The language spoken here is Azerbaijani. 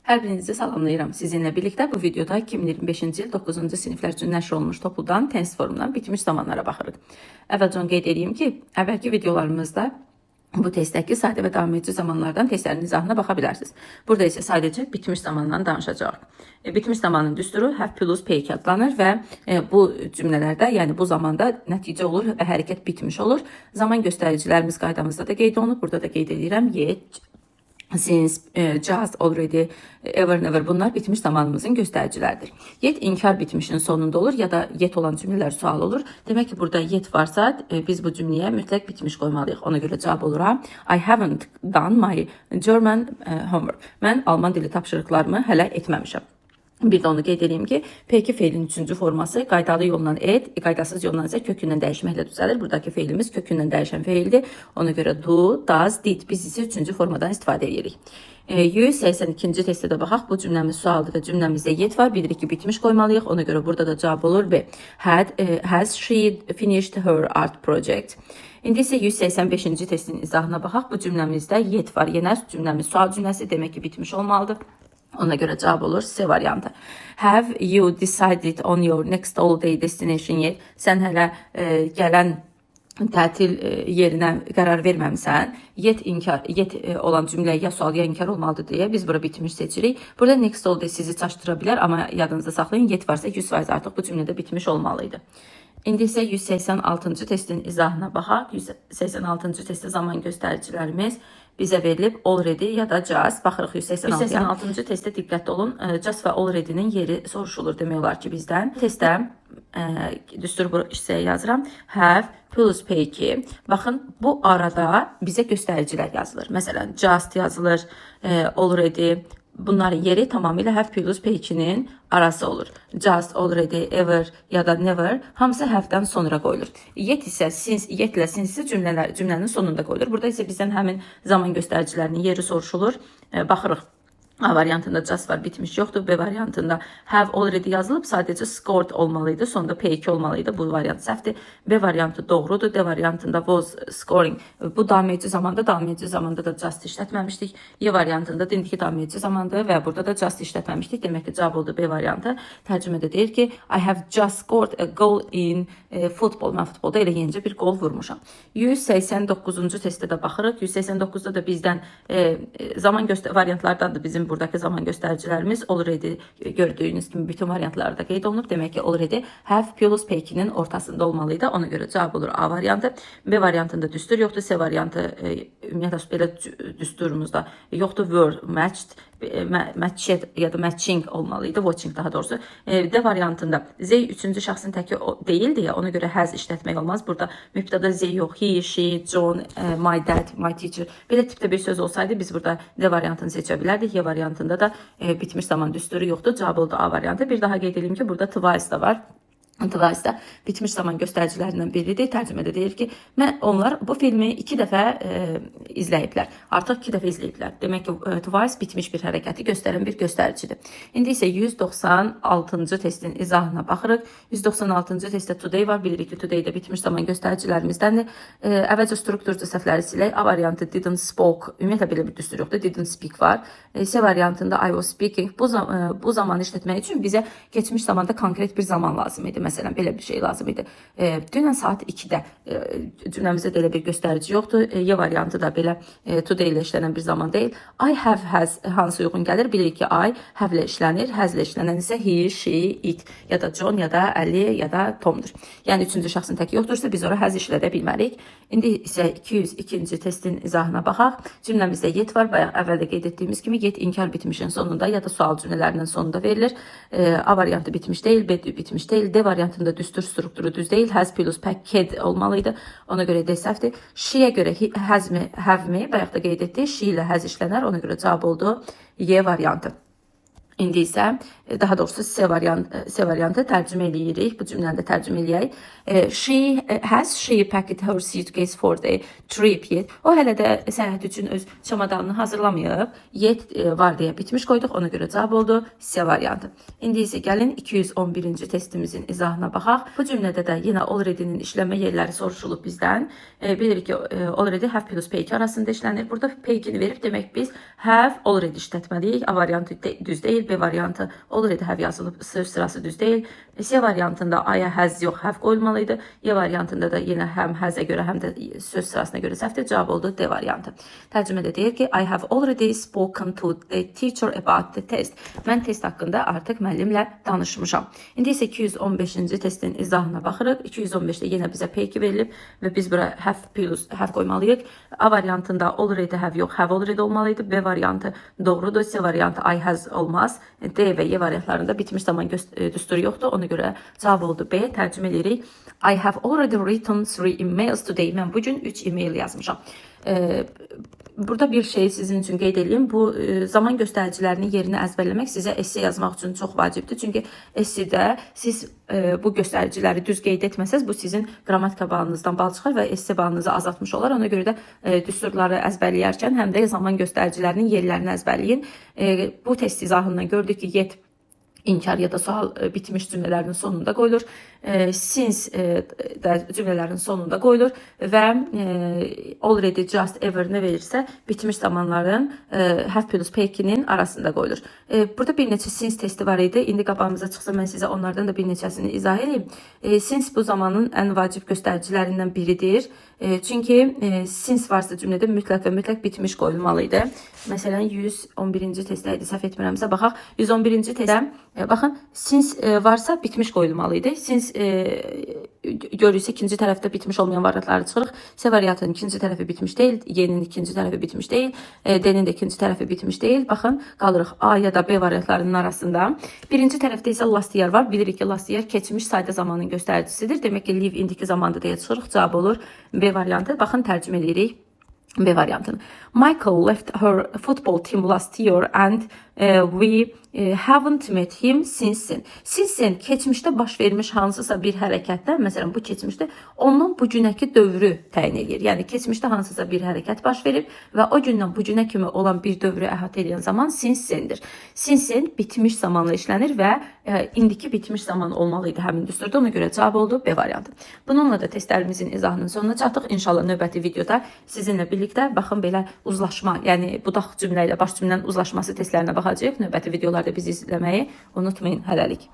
Hər birinizi salamlayıram. Sizinlə birlikdə bu videoda 2025-ci il 9-cu siniflər üçün nəşr olunmuş topludan tennis forumundan bitmiş zamanlara baxırıq. Əvvəlcə qeyd edeyim ki, əvvəlki videolarımızda bu testdəki sadə və davam edici zamanlardan testlərin izahına baxa bilərsiniz. Burada isə sadəcə bitmiş zamandan danışacağıq. Bitmiş zamanın düsturu have plus payk adlanır və bu cümlələrdə, yəni bu zamanda nəticə olur və hərəkət bitmiş olur. Zaman göstəricilərimiz qaydamızda da qeyd olunub. Burada da qeyd edirəm yet, since, just, already, ever, never bunlar bitmiş zamanımızın göstəriciləridir. Yet inkar bitmişin sonunda olur ya da yet olan cümlələr sual olur. Demək ki, burada yet varsa biz bu cümləyə mütləq bitmiş qoymalıyıq. Ona görə cavab olur I haven't done my German homework. Mən Alman dili tapşırıqlarımı hələ etməmişəm. Bir də onu qeyd edeyim ki, peki feilin 3-cü forması qaydalı yolla et, qaydasız yolla isə kökündən dəyişməklə düzəlir. Buradakı feilimiz kökündən dəyişən feildir. Ona görə do, does, did. Biz isə 3-cü formadan istifadə edirik. 182-ci testə də baxaq. Bu cümləmiz sualdır və cümləmizdə yet var. Bilirik ki, bitmiş qoymalıyıq. Ona görə burada da cavab olur B. Has she finished her art project? İndi isə 185-ci testin izahına baxaq. Bu cümləmizdə yet var. Yenə cümləmiz sual cümləsi, demək ki, bitmiş olmalıdır. Ona görə cavab olur C variantı. Have you decided on your next holiday destination yet? Sən hələ gələn tətil yerinə qərar verməmsən. Yet olan cümlə ya sual ya inkar olmalıdır deyə biz bura bitmiş seçirik. Burada next holiday sizi çaşdıra bilər, amma yadınızda saxlayın, yet varsa 100% artıq bu cümlədə bitmiş olmalıydı. İndi isə 186-cı testin izahına baxaq. 186-cı testdə zaman göstəricilərimiz bizə verilib already ya da just. Baxırıq 186-cı testdə diqqətli olun. Just və already-nin yeri soruşulur demək olar ki bizdən. Testdə düstur bu hissəyə yazıram. Have plus payki. Baxın, bu arada bizə göstəricilər yazılır. Məsələn, just yazılır, already. Bunların yeri tamamilə have plus paykinin arası olur. Just, already, ever ya da never hamısı have-dən sonra qoyulur. Yet isə yetlə since cümlənin sonunda qoyulur. Burada isə bizdən həmin zaman göstəricilərinin yeri soruşulur. Baxırıq. A variantında just var, bitmiş yoxdur. B variantında have already yazılıb, sadəcə scored olmalıydı. Sonda payki olmalıydı. Bu variant səhvdir. B variantı doğrudur. D variantında was scoring. Bu davam edici zamanda da just işlətməmişdik. Y variantında indiki davam edici zamandır və burada da just işlətməmişdik. Demək ki, cavab oldu B variantı. Tərcümədə deyir ki, I have just scored a goal in football. Mən futbolda elə yenicə bir gol vurmuşam. 189-cu testdə də baxırıq. 189-da da bizdən zaman variantlardandır bizim buradakı zaman göstəricilərimiz already gördüyünüz kimi bütün variantlarda qeyd olunub. Demək ki, already have plus paykinin ortasında olmalıydı. Ona görə cavab olur A variantı. B variantında düstur yoxdur. C variantı ümumiyyətlə belə düsturumuzda yoxdur. Were matched, matched ya da matching olmalıydı. Watching daha doğrusu. D variantında Z 3-cü şəxsin təki deyildi ya, ona görə has işlətmək olmaz. Burada mübtəda Z yox. He, she, John, my dad, my teacher. Belə tipdə bir söz olsaydı biz burada D variantını seçə bilərdik. Y variantında da bitmiş zaman düsturu yoxdur. Cavab oldu A variantı. Bir daha qeyd edeyim ki, burada twice da var. Twice da bitmiş zaman göstəricilərindən biridir. Tərcümədə deyir ki, onlar bu filmi 2 dəfə izləyiblər. Artıq 2 dəfə izləyiblər. Demək ki, twice bitmiş bir hərəkəti göstərən bir göstəricidir. İndi isə 196-cı testin izahına baxırıq. 196-cı testdə today var. Bilirik ki, today də bitmiş zaman göstəricilərimizdəndir. Əvvəlcə strukturcu səhvləri silək. A variantı didn't spoke. Ümumiyyətlə belə bir düstur yoxdur. Didn't speak var. C variantında I was speaking. Bu zamanı işlətmək üçün bizə keçmiş zamanda konkret bir zaman lazım idi. Məsələn, belə bir şey lazım idi. Dünən saat 2-də cümləmizdə belə bir göstərici yoxdur. Y variantı da belə today ilə işlənən bir zaman deyil. I have, has hansı uyğun gəlir? Bilirik ki, I have ilə işlənir. Has ilə işlənən isə he, she, it ya da John ya da Ali ya da Tomdur. Yəni 3-cü şəxsin təki yoxdursa biz ora has işlədə bilmərik. İndi isə 202-ci testin izahına baxaq. Cümləmizdə yet var. Bayaq əvvəldə qeyd etdiyimiz kimi yet inkar bitmişin sonunda ya da sual cümlələrinin sonunda verilir. A variantı bitmiş deyil, B bitmiş deyil. D variantında düstur strukturu düz deyil. Has plus packed olmalıydı. Ona görə D səhvdir. She'yə görə has mi, have mi? Bayaq da qeyd etdik. She ilə has işlənər. Ona görə cavab oldu Y variantı. İndi isə daha doğrusu C variantı tərcümə eləyirik. Bu cümləni də tərcümə eləyək. She packed her suitcase for the trip yet. O hələ də səyahət üçün öz çamadanını hazırlamayıb. Yet var deyə bitmiş qoyduq. Ona görə cavab oldu C variantı. İndi isə gəlin 211-ci testimizin izahına baxaq. Bu cümlədə də yenə already-nin işlənmə yerləri soruşulub bizdən. Bilirik ki, already have plus peki arasında işlənir. Burada pekini verib demək biz have already işlətməliyik. A variantı düz deyil. B variantı already have yazılıb, söz sırası düz deyil. C variantında I'ya has yox, have qoyulmalıydı. Y variantında da yenə həm has'ə görə, həm də söz sırasına görə səhvdir. Cavab oldu D variantı. Tərcümədə deyir ki, I have already spoken to the teacher about the test. Mən test haqqında artıq müəllimlə danışmışam. İndi isə 215-ci testin izahına baxırıq. 215-də yenə bizə peki verilib və biz bura have qoymalıyıq. A variantında already have yox, have already olmalıydı. B variantı doğrudur. C variantı I has olmaz. D və Y variantlarında bitmiş zaman düsturu yoxdur. Ona görə cavab oldu B. Tərcümə edirik. I have already written 3 emails today. Mən bugün 3 email yazmışam. Burada bir şey sizin üçün qeyd edeyim. Bu zaman göstəricilərinin yerini əzbərləmək sizə esse yazmaq üçün çox vacibdir. Çünki essedə siz bu göstəriciləri düz qeyd etməsəz, bu sizin qrammatika balınızdan bal çıxar və esse balınızı azaltmış olar. Ona görə də düsturları əzbərləyərkən həm də zaman göstəricilərinin yerlərini əzbərləyin. Bu test izahından gördük ki, yet inkar ya da sual bitmiş cümlələrin sonunda qoyulur. Since də cümlələrin sonunda qoyulur və already, just, ever nə verirsə bitmiş zamanların have plus pekinin arasında qoyulur. Burada bir neçə since testi var idi. İndi qabağımıza çıxsa mən sizə onlardan da bir neçəsini izah edeyim. Since bu zamanın ən vacib göstəricilərindən biridir. Çünki since varsa cümlədə mütləq və mütləq bitmiş qoyulmalıydı. Məsələn 111-ci testdə idi, səhv etmirəmsə baxaq. 111-ci testdə baxın, since varsa bitmiş qoyulmalıydı. Since görürsə ikinci tərəfdə bitmiş olmayan variantları çıxırıq. C variantının ikinci tərəfi bitmiş deyil, Y-nin ikinci tərəfi bitmiş deyil, D-nin də ikinci tərəfi bitmiş deyil. Baxın, qalırıq A ya da B variantlarının arasında. Birinci tərəfdə isə last year var. Bilirik ki, last year keçmiş sayda zamanın göstəricisidir. Demək ki, live indiki zamanda deyə çıxırıq. Cavab olur B variantı. Baxın, tərcümə edirik B variantını. Michael left her football team last year and we haven't met him since then. Since then keçmişdə baş vermiş hansısa bir hərəkətdən, məsələn bu keçmişdə ondan bu günəki dövrü təyin edir. Yəni keçmişdə hansısa bir hərəkət baş verib və o gündən bu günə kimi olan bir dövrü əhatə edən zaman since then'dir. Since then bitmiş zamanla işlənir və indiki bitmiş zaman olmalıydı həmin düsturda. Ona görə cavab oldu B variantı. Bununla da testlərimizin izahının sonuna çatdıq. İnşallah növbəti videoda sizinlə birlikdə baxın belə uzlaşma, yəni budaq cümlə ilə baş cümlənin uzlaşması testlərinə baxacağıq. Növbəti videolarda bizi izləməyi unutmayın. Hələlik.